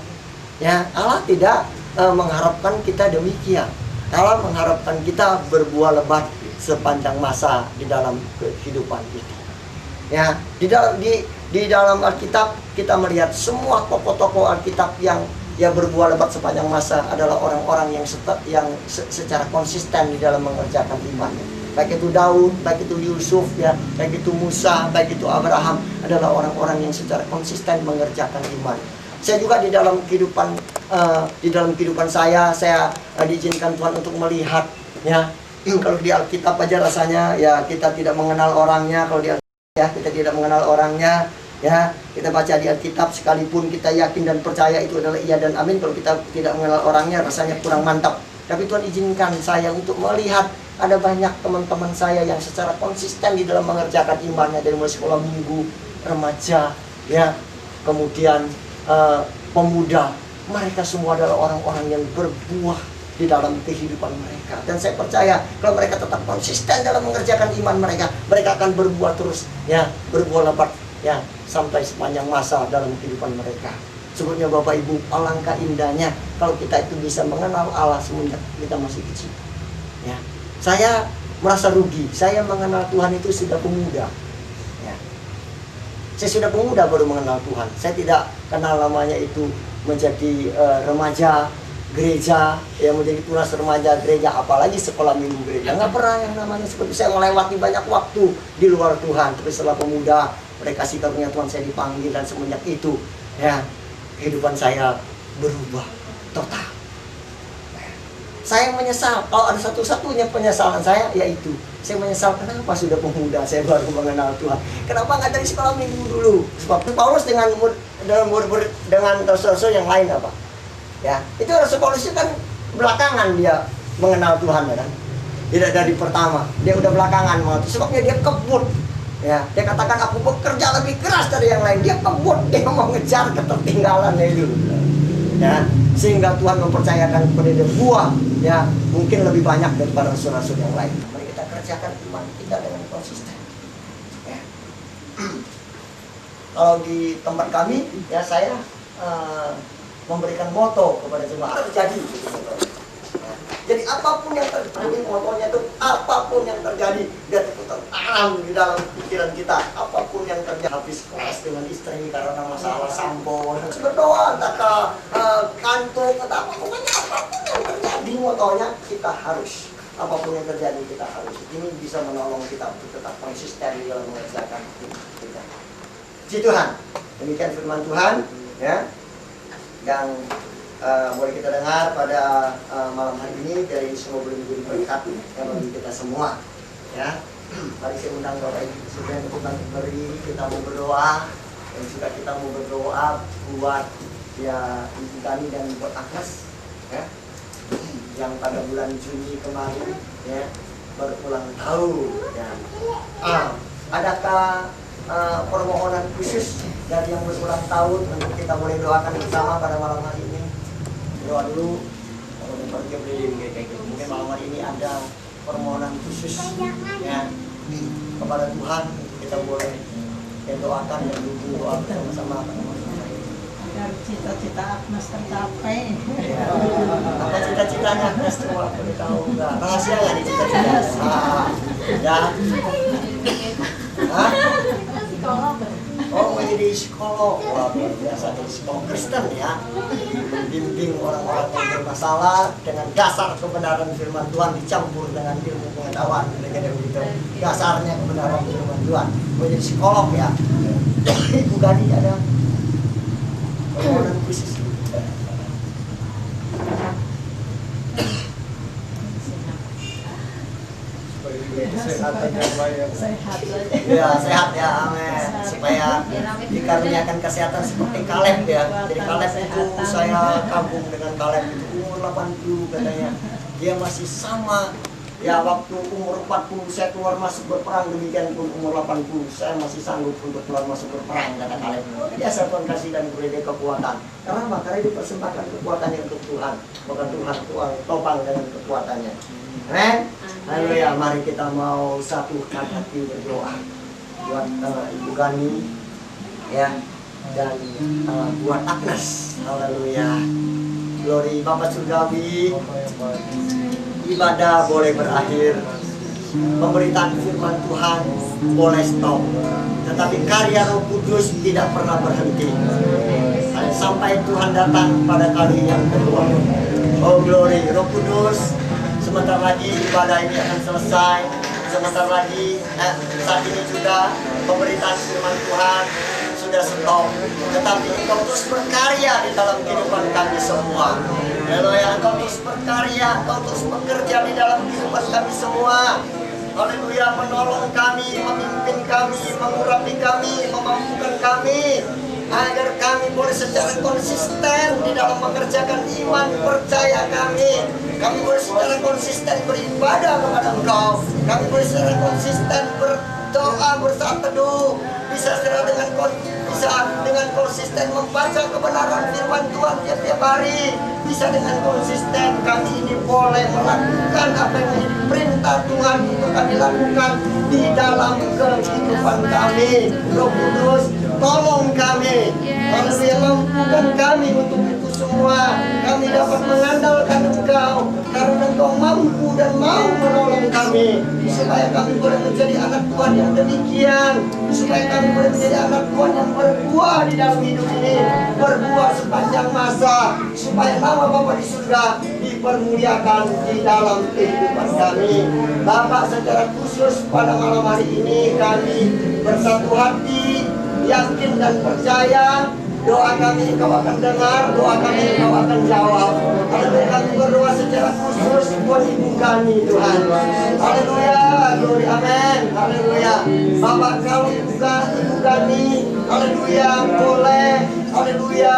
Ya, Allah tidak mengharapkan kita demikian. Allah mengharapkan kita berbuah lebat sepanjang masa di dalam kehidupan itu. Ya, di dalam Alkitab kita melihat semua tokoh-tokoh Alkitab yang berbuah lebat sepanjang masa adalah orang-orang yang secara konsisten di dalam mengerjakan imannya. Baik itu Daud, baik itu Yusuf, ya, baik itu Musa, baik itu Abraham, adalah orang-orang yang secara konsisten mengerjakan iman. Saya juga di dalam kehidupan saya diizinkan Tuhan untuk melihat, ya, kalau di Alkitab aja rasanya, ya, kita tidak mengenal orangnya. Kalau di Alkitab, ya, kita tidak mengenal orangnya, ya, kita baca di Alkitab sekalipun kita yakin dan percaya itu adalah iya dan amin, kalau kita tidak mengenal orangnya rasanya kurang mantap. Tapi Tuhan izinkan saya untuk melihat ada banyak teman-teman saya yang secara konsisten di dalam mengerjakan imannya, dari mulai sekolah minggu, remaja, ya, kemudian pemuda. Mereka semua adalah orang-orang yang berbuah di dalam kehidupan mereka. Dan saya percaya kalau mereka tetap konsisten dalam mengerjakan iman mereka, mereka akan berbuah terus, ya, berbuah lebat, ya, sampai sepanjang masa dalam kehidupan mereka. Sebetulnya Bapak Ibu, alangkah indahnya kalau kita itu bisa mengenal Allah semenjak kita masih kecil, ya. Saya merasa rugi. Saya mengenal Tuhan itu sudah pemuda. Ya. Saya sudah pemuda baru mengenal Tuhan. Saya tidak kenal namanya itu menjadi remaja gereja, ya menjadi tunas remaja gereja, apalagi sekolah minggu gereja. Nggak pernah yang namanya seperti saya melewati banyak waktu di luar Tuhan. Tapi setelah pemuda, mereka kasih karunia Tuhan, saya dipanggil, dan semenjak itu ya kehidupan saya berubah total. Saya menyesal, kalau ada satu-satunya penyesalan saya yaitu saya menyesal kenapa sudah pemuda saya baru mengenal Tuhan. Kenapa nggak dari sekolah minggu dulu? Sebab Paulus dengan rasul-rasul yang lain apa? Ya, itu Rasul Paulus kan belakangan dia mengenal Tuhan, ya kan? Tidak dari pertama, dia udah belakangan mau. Sebabnya dia kebut. Ya, dia katakan aku bekerja lebih keras dari yang lain. Dia kebut, dia mau ngejar ketertinggalan itu. Ya, sehingga Tuhan mempercayakan kepada dia buah, ya, mungkin lebih banyak daripada rasul-rasul yang lain. Mari kita kerjakan iman kita dengan konsisten. Ya. Kalau di tempat kami, ya saya memberikan moto kepada jemaat harus jadi. Jadi apapun yang terjadi, motonya itu apapun yang terjadi dia tertanam di dalam pikiran kita. Apapun yang terjadi, habis keras dengan istri karena masalah sampo, berdoa, entah kantuk, entah apapun yang terjadi, motonya kita harus. Apapun yang terjadi kita harus. Ini bisa menolong kita untuk tetap konsisten di dalam mengerjakan kita. Puji Tuhan. Demikian firman Tuhan, ya, yang boleh kita dengar pada malam hari ini. Dari semua boleh menjadi berkat yang bagi kita semua, ya. Mari saya undang Bapak Ibu Saudara untuk berdiri, kita mau berdoa, dan juga kita mau berdoa buat ya Ibu Gani dan buat Agnes, ya, yang pada bulan Juni kemarin, ya, baru ulang tahun, ya. Adakah permohonan khusus dari yang berulang tahun untuk kita boleh doakan bersama pada malam hari ini? Doa dulu, kalau pergi berdiri kayak gitu. Mungkin malam hari ini ada permohonan khusus, ya, kepada Tuhan, kita boleh doakan dan dukung doa bersama-sama pada malam hari ini. Agar cita-cita Agnes tercapai. Ya. Apa cita-citanya Agnes semua? Boleh tahu nggak? Rahasia nggak nih cita-cita? Ya. Hah? Oh, menjadi psikolog. Wah, luar biasa, jadi psikolog Kristen, ya. Membimbing orang-orang yang bermasalah dengan dasar kebenaran firman Tuhan dicampur dengan ilmu pengetahuan. Kira-kira begitu. Dasarnya kebenaran firman Tuhan. Menjadi psikolog, ya. Ibu Gani ada permohonan khusus. Ya, sehat ya, amin. Supaya dikaruniakan kesehatan seperti Kaleb, ya. Jadi Kaleb itu saya kagum dengan Kaleb itu umur 80 katanya. Dia masih sama. Ya, waktu umur 40 saya keluar masuk berperang, demikian pun umur 80 saya masih sanggup untuk keluar masuk berperang, kata Kaleb. Biasa Tuhan kasih dan beri dia kekuatan. Karena dia dipersembahkan kekuatannya untuk Tuhan, bukan Tuhan topang dengan kekuatannya. Amen. Haleluya, mari kita mau satukan hati berdoa buat Ibu Gani, ya, dan buat Agnes. Haleluya. Glory Bapa Surgawi. Ibadah boleh berakhir, pemberitaan firman Tuhan boleh stop, tetapi karya Roh Kudus tidak pernah berhenti sampai Tuhan datang pada kali yang kedua. Oh glory, Roh Kudus, sebentar lagi ibadah ini akan selesai. Sebentar lagi, saat ini juga pemberitaan firman Tuhan sudah stop. Tetapi Engkau terus berkarya di dalam kehidupan kami semua. Haleluya, Engkau terus berkarya, Engkau terus bekerja di dalam kehidupan kami semua. Haleluya, menolong kami, memimpin kami, mengurapi kami, memampukan kami, agar kami boleh secara konsisten di dalam mengerjakan iman percaya kami. Kami boleh secara konsisten beribadah kepada Engkau. Kami boleh secara konsisten berdoa, bersaat teduh, bisa dengan konsisten membaca kebenaran firman Tuhan tiap-tiap hari. Bisa dengan konsisten kami ini boleh melakukan apa yang menjadi perintah Tuhan untuk kami lakukan di dalam kehidupan kami. Roh Kudus, tolong kami, haleluya, mampukan kami untuk itu semua kami dapat mengandalkan Engkau, karena Engkau mampu dan mau menolong kami, supaya kami boleh menjadi anak Tuhan yang demikian, supaya kami boleh menjadi anak Tuhan yang berbuah di dalam hidup ini, berbuah sepanjang masa, supaya nama Bapa di surga dipermuliakan di dalam kehidupan kami. Bapak, secara khusus pada malam hari ini kami bersatu hati, yakin dan percaya doa kami Engkau akan dengar, doa kami Engkau akan jawab. Haleluya, kami berdoa secara khusus buat ibu kami, Tuhan. Haleluya, glory, amin. Haleluya. Bapak, kalau ibu kami, haleluya, boleh, haleluya,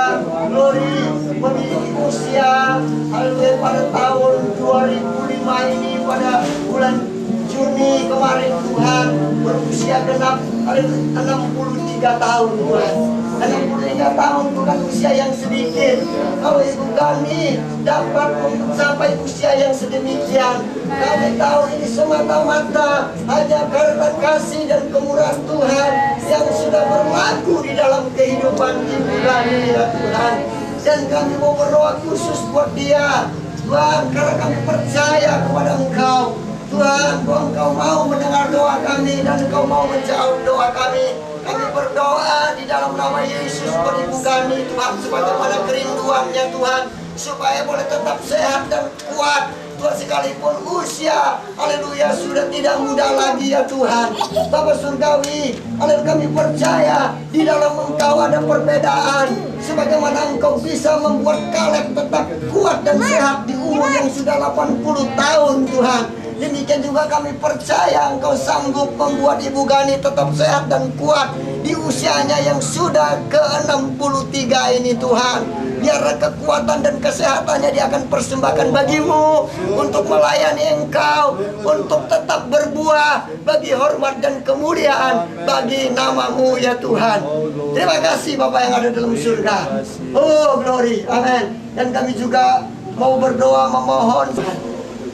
glory, memiliki usia, haleluya, pada tahun 2005 ini, pada bulan Juni kemarin, Tuhan, berusia genap 63 tahun, Tuhan. 63 tahun bukan usia yang sedikit. Kalau ibu kami dapat sampai usia yang sedemikian, kami tahu ini semata-mata hanya karena kasih dan kemurahan Tuhan yang sudah berlaku di dalam kehidupan ibu kami, ya Tuhan. Dan kami mau berdoa khusus buat dia, Tuhan, karena kami percaya kepada Engkau, Tuhan, bahwa Engkau mau mendengar doa kami dan Engkau mau menjawab doa kami. Kami berdoa di dalam nama Yesus buat ibu kami, Tuhan, sebagaimana kerinduannya, Tuhan, supaya boleh tetap sehat dan kuat, Tuhan, sekalipun usia, haleluya, sudah tidak muda lagi, ya Tuhan. Bapa Surgawi, haleluya, kami percaya di dalam Engkau ada perbedaan, sebagaimana Engkau bisa membuat Kaleb tetap kuat dan sehat di umur yang sudah 80 tahun, Tuhan. Demikian juga kami percaya Engkau sanggup membuat Ibu Gani tetap sehat dan kuat di usianya yang sudah ke-63 ini, Tuhan. Biar kekuatan dan kesehatannya dia akan persembahkan bagimu, untuk melayani Engkau, untuk tetap berbuah bagi hormat dan kemuliaan bagi namamu, ya Tuhan. Terima kasih Bapak yang ada dalam surga. Oh, glory, amin. Dan kami juga mau berdoa memohon,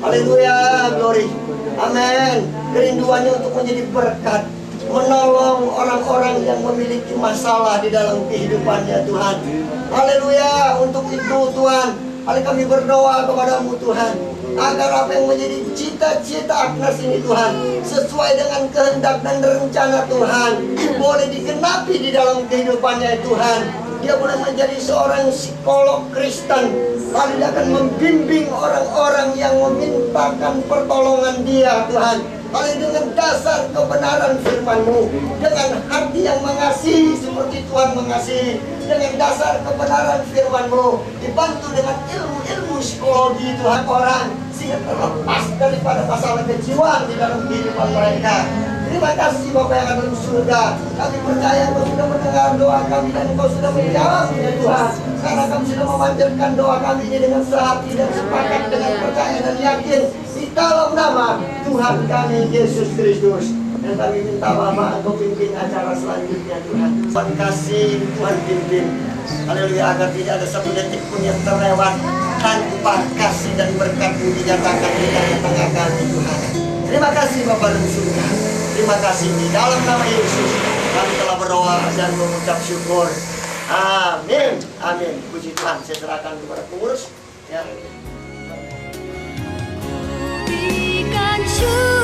haleluya, glory, amin. Kerinduannya untuk menjadi berkat, menolong orang-orang yang memiliki masalah di dalam kehidupannya, Tuhan. Haleluya, untuk itu Tuhan, kami berdoa kepadamu, Tuhan, agar apa yang menjadi cita-cita Agnes ini, Tuhan, sesuai dengan kehendak dan rencana Tuhan, boleh digenapi di dalam kehidupannya, Tuhan. Dia boleh menjadi seorang psikolog Kristen, lalu dia akan membimbing orang-orang yang memintakan pertolongan dia, Tuhan. Lalu dengan dasar kebenaran firman-Mu, dengan hati yang mengasihi seperti Tuhan mengasihi, dengan dasar kebenaran firman-Mu, dibantu dengan ilmu-ilmu psikologi Tuhan orang, sehingga terlepas daripada masalah kejiwaan di dalam kehidupan mereka. Terima kasih Bapak yang ada di surga. Kami percaya Engkau sudah mendengar doa kami dan Engkau sudah menjawabnya, Tuhan. Karena kami sudah memanjatkan doa kami ini dengan sehati dan sepakat, dengan percaya dan yakin di dalam nama Tuhan kami Yesus Kristus. Dan kami minta Bapak Engkau pimpin acara selanjutnya, Tuhan. Tuhan kasih, Tuhan pimpin, haleluya, agar tidak ada satu detik pun yang terlewat tanpa kasih dan berkat-Mu dinyatakan di tengah-tengah kami, Tuhan. Terima kasih Bapak dan surga. Terima kasih, di dalam nama Yesus kami telah berdoa dan mengucap syukur. Amin. Amin. Puji Tuhan. Saya serahkan kepada pengurus, ya. Berikan syukur.